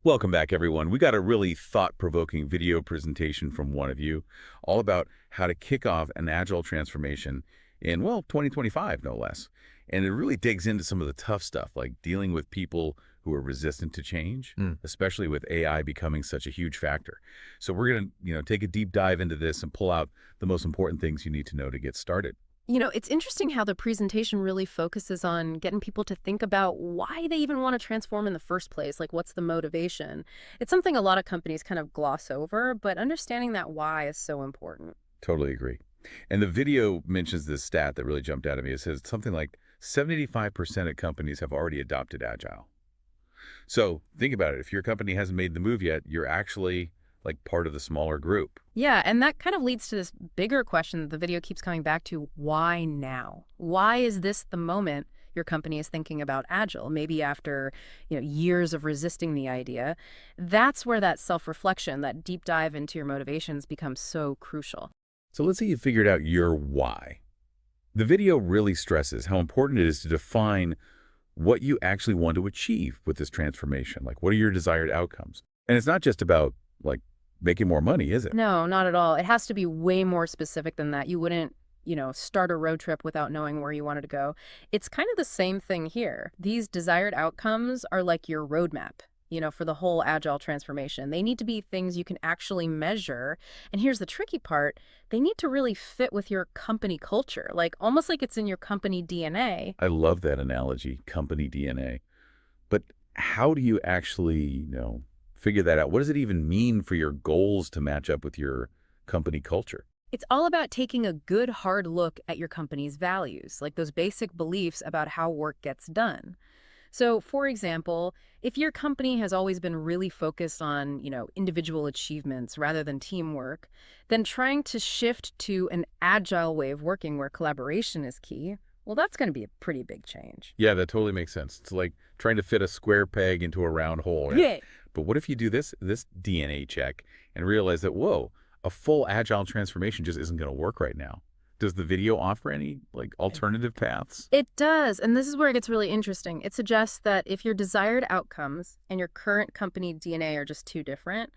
Welcome back, everyone. We got a really thought-provoking video presentation from one of you, all about how to kick off an agile transformation in, well, 2025, no less. And it really digs into some of the tough stuff, like dealing with people who are resistant to change, Mm. especially with AI becoming such a huge factor. So we're going to, take a deep dive into this and pull out the most important things you need to know to get started. It's interesting how the presentation really focuses on getting people to think about why they even want to transform in the first place. Like, what's the motivation? It's something a lot of companies kind of gloss over, but understanding that why is so important. Totally agree. And the video mentions this stat that really jumped out at me. It says something like 75% of companies have already adopted Agile. So think about it. If your company hasn't made the move yet, you're actually like part of the smaller group. Yeah, and that kind of leads to this bigger question that the video keeps coming back to. Why now? Why is this the moment your company is thinking about Agile? Maybe after, years of resisting the idea. That's where that self-reflection, that deep dive into your motivations becomes so crucial. So let's say you figured out your why. The video really stresses how important it is to define what you actually want to achieve with this transformation. Like, what are your desired outcomes? And it's not just about, like, making more money, is it? No, not at all. It has to be way more specific than that. You wouldn't, start a road trip without knowing where you wanted to go. It's kind of the same thing here. These desired outcomes are like your roadmap, for the whole agile transformation. They need to be things you can actually measure. And here's the tricky part. They need to really fit with your company culture, like almost like it's in your company DNA. I love that analogy, company DNA. But how do you actually, figure that out? What does it even mean for your goals to match up with your company culture? It's all about taking a good hard look at your company's values, like those basic beliefs about how work gets done. So, for example, if your company has always been really focused on, individual achievements rather than teamwork, then trying to shift to an agile way of working where collaboration is key, well, that's going to be a pretty big change. Yeah, that totally makes sense. It's like trying to fit a square peg into a round hole. Yeah. Yeah. But what if you do this DNA check and realize that, whoa, a full agile transformation just isn't going to work right now? Does the video offer any like alternative paths? It does, and this is where it gets really interesting. It suggests that if your desired outcomes and your current company DNA are just too different,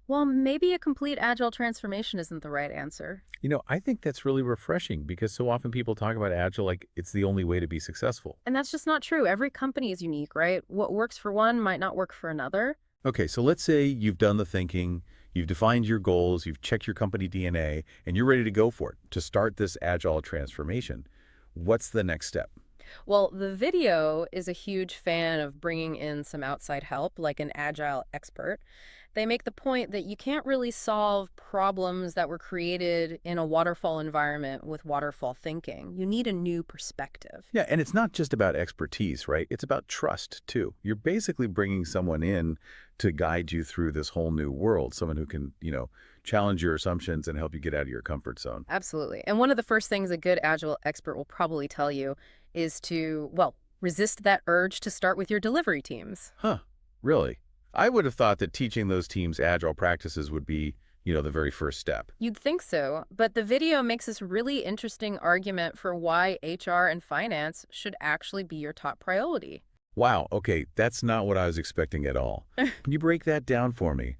well, maybe a complete agile transformation isn't the right answer. I think that's really refreshing because so often people talk about agile like it's the only way to be successful. And that's just not true. Every company is unique, right? What works for one might not work for another. Okay, so let's say you've done the thinking, you've defined your goals, you've checked your company DNA, and you're ready to go for it to start this agile transformation. What's the next step? Well, the video is a huge fan of bringing in some outside help, like an agile expert. They make the point that you can't really solve problems that were created in a waterfall environment with waterfall thinking. You need a new perspective. Yeah, and it's not just about expertise, right? It's about trust, too. You're basically bringing someone in to guide you through this whole new world, someone who can, challenge your assumptions and help you get out of your comfort zone. Absolutely. And one of the first things a good agile expert will probably tell you is to, well, resist that urge to start with your delivery teams. Huh, really? I would have thought that teaching those teams agile practices would be, the very first step. You'd think so, but the video makes this really interesting argument for why HR and finance should actually be your top priority. Wow, okay, that's not what I was expecting at all. Can you break that down for me?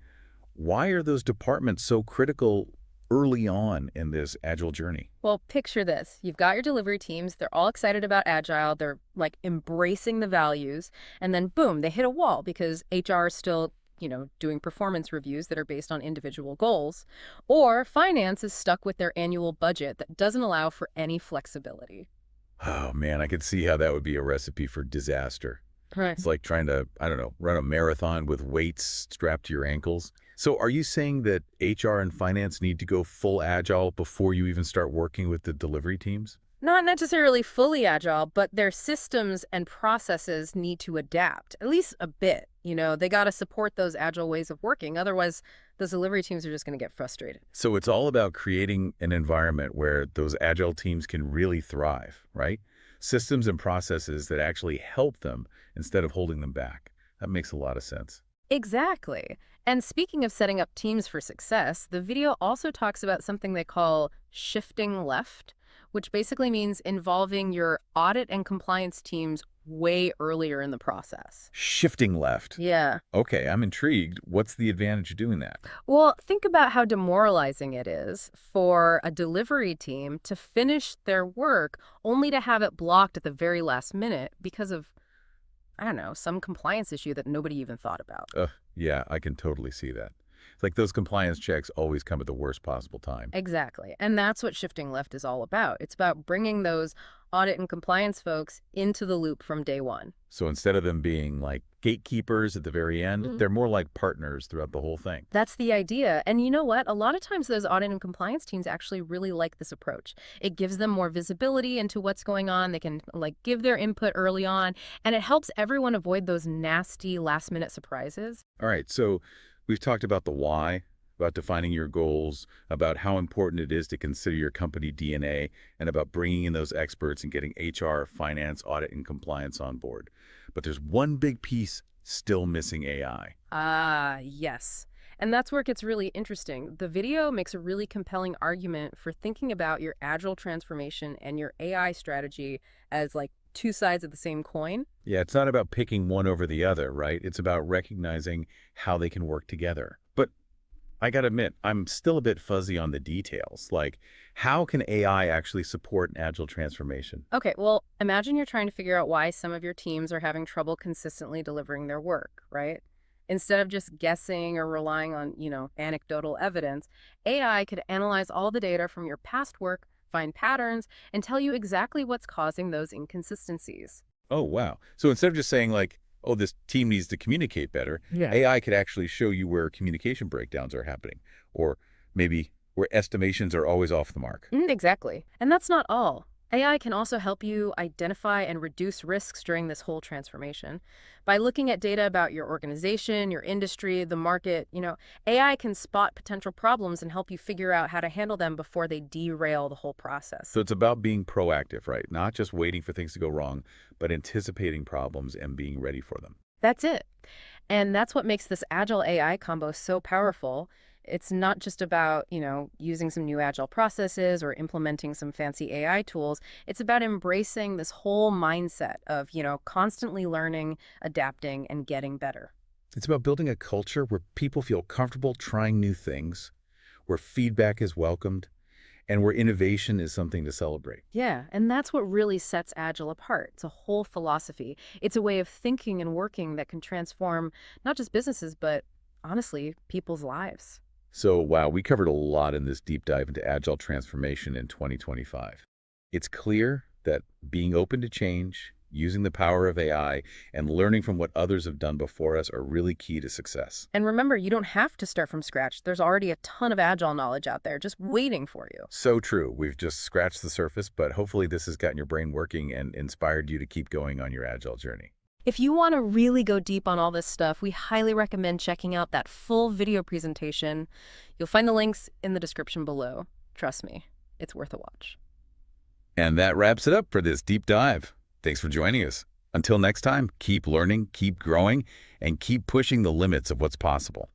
Why are those departments so critical early on in this agile journey? Well, picture this. You've got your delivery teams. They're all excited about Agile. They're like embracing the values. And then boom, they hit a wall because HR is still, doing performance reviews that are based on individual goals. Or finance is stuck with their annual budget that doesn't allow for any flexibility. Oh man, I could see how that would be a recipe for disaster. Right. It's like trying to, I don't know, run a marathon with weights strapped to your ankles. So are you saying that HR and finance need to go full agile before you even start working with the delivery teams? Not necessarily fully agile, but their systems and processes need to adapt, at least a bit. They got to support those agile ways of working. Otherwise, those delivery teams are just going to get frustrated. So it's all about creating an environment where those agile teams can really thrive, right? Systems and processes that actually help them instead of holding them back. That makes a lot of sense. Exactly. And speaking of setting up teams for success, the video also talks about something they call shifting left, which basically means involving your audit and compliance teams way earlier in the process. Shifting left. Yeah. Okay, I'm intrigued. What's the advantage of doing that? Well, think about how demoralizing it is for a delivery team to finish their work only to have it blocked at the very last minute because of, I don't know, some compliance issue that nobody even thought about. Yeah, I can totally see that. It's like those compliance checks always come at the worst possible time. Exactly. And that's what shifting left is all about. It's about bringing those audit and compliance folks into the loop from day one. So instead of them being like gatekeepers at the very end, Mhm. they're more like partners throughout the whole thing. That's the idea. And you know what? A lot of times those audit and compliance teams actually really like this approach. It gives them more visibility into what's going on. They can give their input early on, and it helps everyone avoid those nasty last-minute surprises. All right, so we've talked about the why, about defining your goals, about how important it is to consider your company DNA, and about bringing in those experts and getting HR, finance, audit, and compliance on board. But there's one big piece still missing: AI. Ah, yes. And that's where it gets really interesting. The video makes a really compelling argument for thinking about your agile transformation and your AI strategy as two sides of the same coin. Yeah, it's not about picking one over the other, right? It's about recognizing how they can work together. But I gotta admit, I'm still a bit fuzzy on the details. Like, how can AI actually support an agile transformation? Okay, well, imagine you're trying to figure out why some of your teams are having trouble consistently delivering their work, right? Instead of just guessing or relying on, anecdotal evidence, AI could analyze all the data from your past work, find patterns, and tell you exactly what's causing those inconsistencies. Oh, wow. So instead of just saying like, oh, this team needs to communicate better, Yeah. AI could actually show you where communication breakdowns are happening, or maybe where estimations are always off the mark. Exactly. And that's not all. AI can also help you identify and reduce risks during this whole transformation. By looking at data about your organization, your industry, the market, AI can spot potential problems and help you figure out how to handle them before they derail the whole process. So it's about being proactive, right? Not just waiting for things to go wrong, but anticipating problems and being ready for them. That's it. And that's what makes this Agile AI combo so powerful. It's not just about, using some new Agile processes or implementing some fancy AI tools. It's about embracing this whole mindset of, constantly learning, adapting, and getting better. It's about building a culture where people feel comfortable trying new things, where feedback is welcomed, and where innovation is something to celebrate. Yeah, and that's what really sets Agile apart. It's a whole philosophy. It's a way of thinking and working that can transform not just businesses, but honestly, people's lives. So, wow, we covered a lot in this deep dive into agile transformation in 2025. It's clear that being open to change, using the power of AI, and learning from what others have done before us are really key to success. And remember, you don't have to start from scratch. There's already a ton of Agile knowledge out there just waiting for you. So true. We've just scratched the surface, but hopefully this has gotten your brain working and inspired you to keep going on your agile journey. If you want to really go deep on all this stuff, we highly recommend checking out that full video presentation. You'll find the links in the description below. Trust me, it's worth a watch. And that wraps it up for this deep dive. Thanks for joining us. Until next time, keep learning, keep growing, and keep pushing the limits of what's possible.